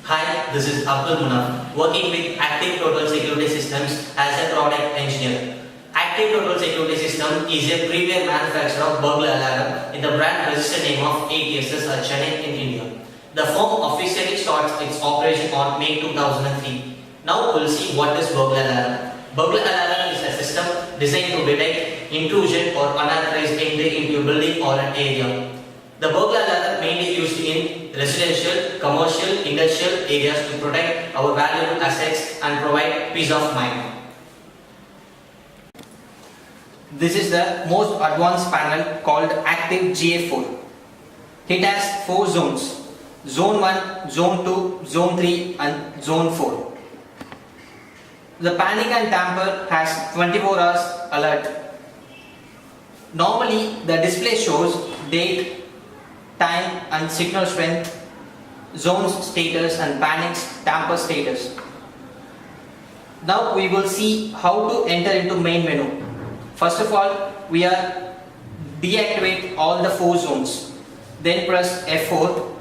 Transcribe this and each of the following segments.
Hi, this is Abdul Munaf, working with Active Total Security Systems as a product engineer. Active Total Security System is a premier manufacturer of burglar alarm in the brand registered name of ATSS Chennai in India. The firm officially starts its operation on May 2003. Now we'll see what is burglar alarm. Burglar alarm is a system designed to detect intrusion or unauthorized entry into a building or an area. The burglar alarm mainly used in residential, commercial, industrial areas to protect our valuable assets and provide peace of mind. This is the most advanced panel called Active-GA4. It has 4 zones: Zone 1, Zone 2, Zone 3 and Zone 4. The panic and tamper has 24 hours alert. Normally the display shows date, time and signal strength, zones status and panics tamper status. Now we will see how to enter into main menu. First of all, we are deactivate all the 4 zones. Then press F4,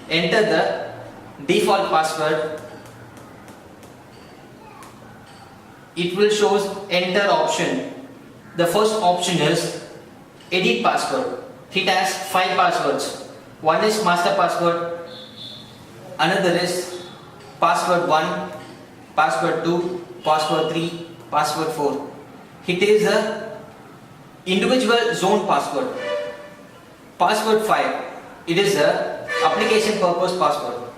enter the default password. It will show enter option. The first option is edit password. It has 5 passwords. One is master password, another is password 1, password 2, password 3, password 4. It is a individual zone password. Password 5, it is a application purpose password.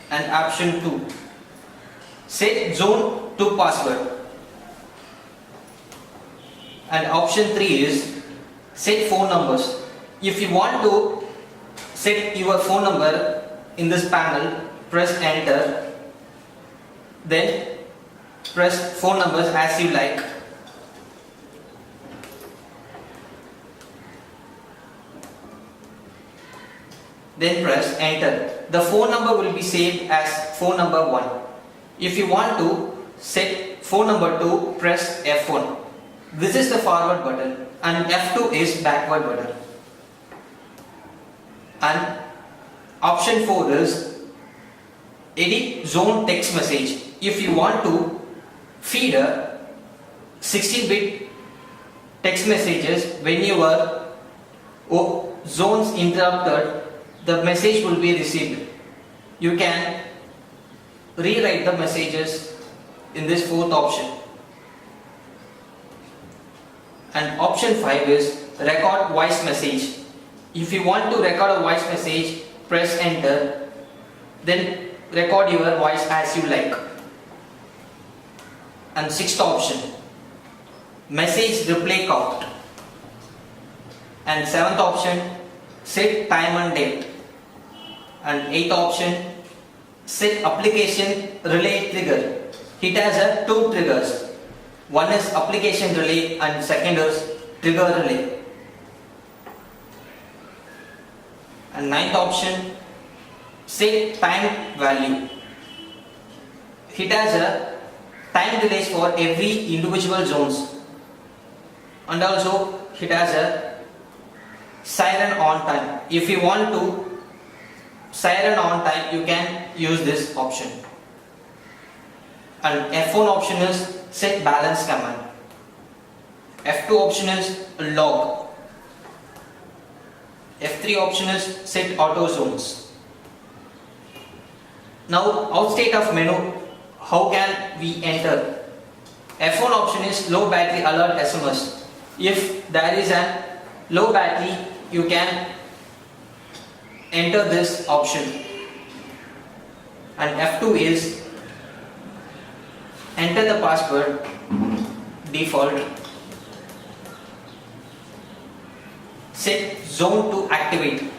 And option 2, set zone to password. And option 3 is set phone numbers. If you want to set your phone number in this panel, press enter, then press phone numbers as you like. Then press enter. The phone number will be saved as phone number 1. If you want to set phone number 2, press F1. This is the forward button and F2 is backward button. And option 4 is edit zone text message. If you want to feed a 16-bit text messages when your zones interrupted, the message will be received. You can rewrite the messages in this 4th option. And option 5 is record voice message. If you want to record a voice message, press enter, then record your voice as you like. And 6th option, message replay count. And 7th option, set time and date. And 8th option, set application relay trigger. It has 2 triggers. One is application relay and second is trigger relay. And 9th option, set time value. It has a time delays for every individual zones. And also it has a siren on time. If you want to siren on time, you can use this option. And F1 option is set balance command. F2 option is log. F3 option is set auto zones. Now outstate of menu, how can we enter? F1 option is low battery alert SMS. If there is a low battery, you can enter this option. And F2 is enter the password default. Set zone to activate.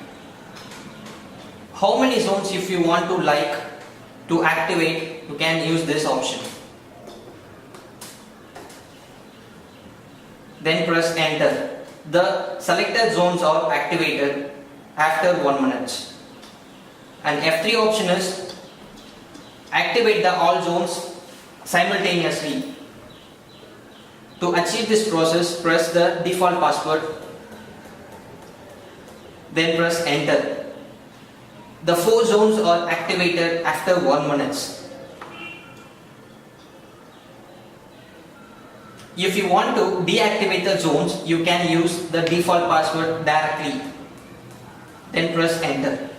How many zones if you want to activate, you can use this option. Then press enter. The selected zones are activated after 1 minute. And F3 option is activate the all zones simultaneously. To achieve this process, press the default password, then press enter. The 4 zones are activated after 1 minute. If you want to deactivate the zones, you can use the default password directly. Then press enter.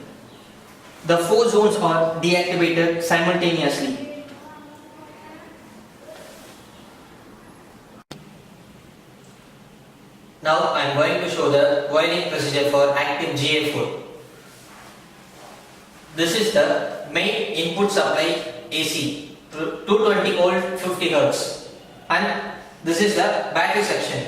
The 4 zones are deactivated simultaneously. Now I am going to show the wiring procedure for Active-GA4. This is the main input supply AC 220 volt 50 Hz, and this is the battery section.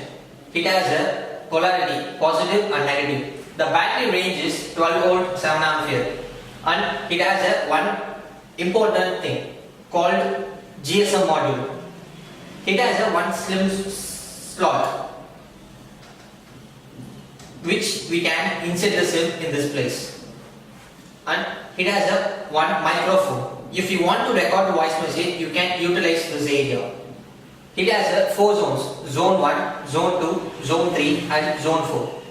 It has a polarity positive and negative. The battery range is 12 volt 7 ampere, and it has a one important thing called GSM module. It has a one slim slot which we can insert the SIM in this place, and it has a one microphone. If you want to record the voice message, you can utilize this area. It has a 4 zones: zone 1, zone 2, zone 3 and zone 4.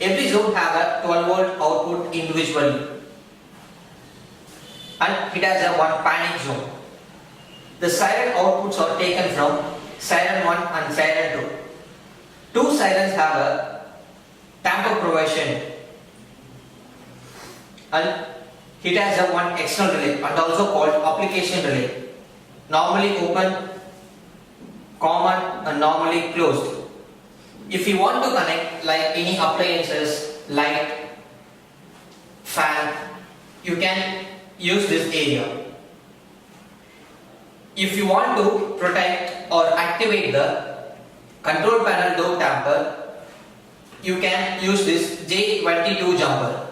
Every zone have a 12 volt output individually, and it has a one panic zone. The siren outputs are taken from siren 1 and siren 2. 2 sirens have a tamper provision, and it has a one external relay and also called application relay, normally open, common and normally closed. If you want to connect like any appliances, light, fan, you can use this area. If you want to protect or activate the control panel door tamper, you can use this J22 jumper.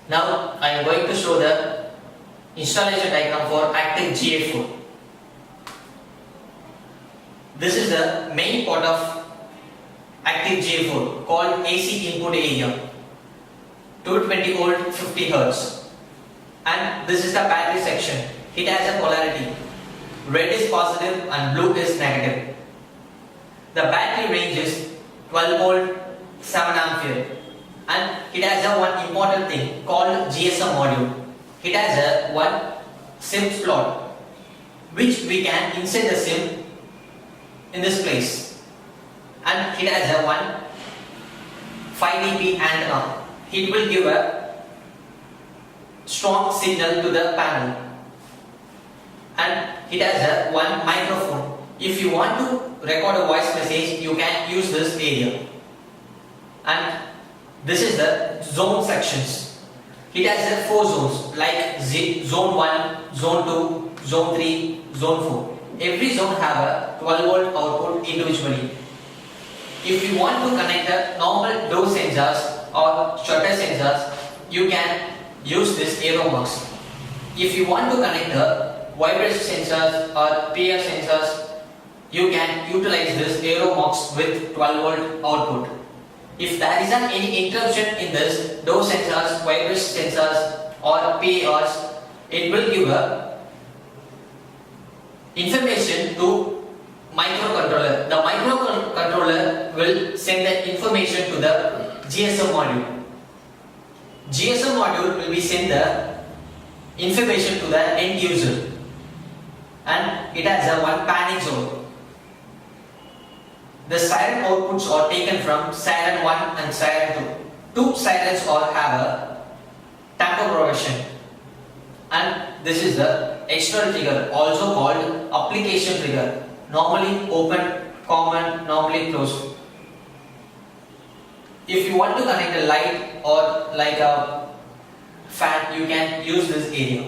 Now I am going to show the installation diagram for Active-GA4. This is the main part of Active-GA4 called AC input area 220 volt 50 Hz, and this is the battery section. It has a polarity. Red is positive and blue is negative. The battery range is 12 volt 7 ampere, and it has a one important thing called GSM module. It has a one SIM slot which we can insert the SIM in this place, and it has a one 5 dB antenna. It will give a strong signal to the panel, and it has a one microphone. If you want to record a voice message, you can use this area. And this is the zone sections. It has a 4 zones like zone 1, zone 2, zone 3, zone 4. Every zone have a 12 volt output individually. If you want to connect the normal door sensors or shutter sensors, you can use this arrow marks. If you want to connect the vibration sensors or PF sensors, you can utilize this arrow marks with 12 volt output. If there is any interruption in this door sensors, vibration sensors or PARs, it will give a information to microcontroller. The microcontroller will send the information to the GSM module. GSM module will be send the information to the end user, and it has a one panic zone. The siren outputs are taken from siren 1 and siren 2. 2 sirens all have a tamper provision, and this is the external trigger, also called application trigger, normally open, common, normally closed. If you want to connect a light or like a fan, you can use this area.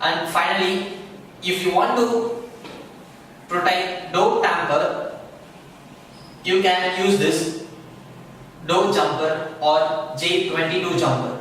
And finally, if you want to protect door tamper, you can use this door jumper or J22 jumper.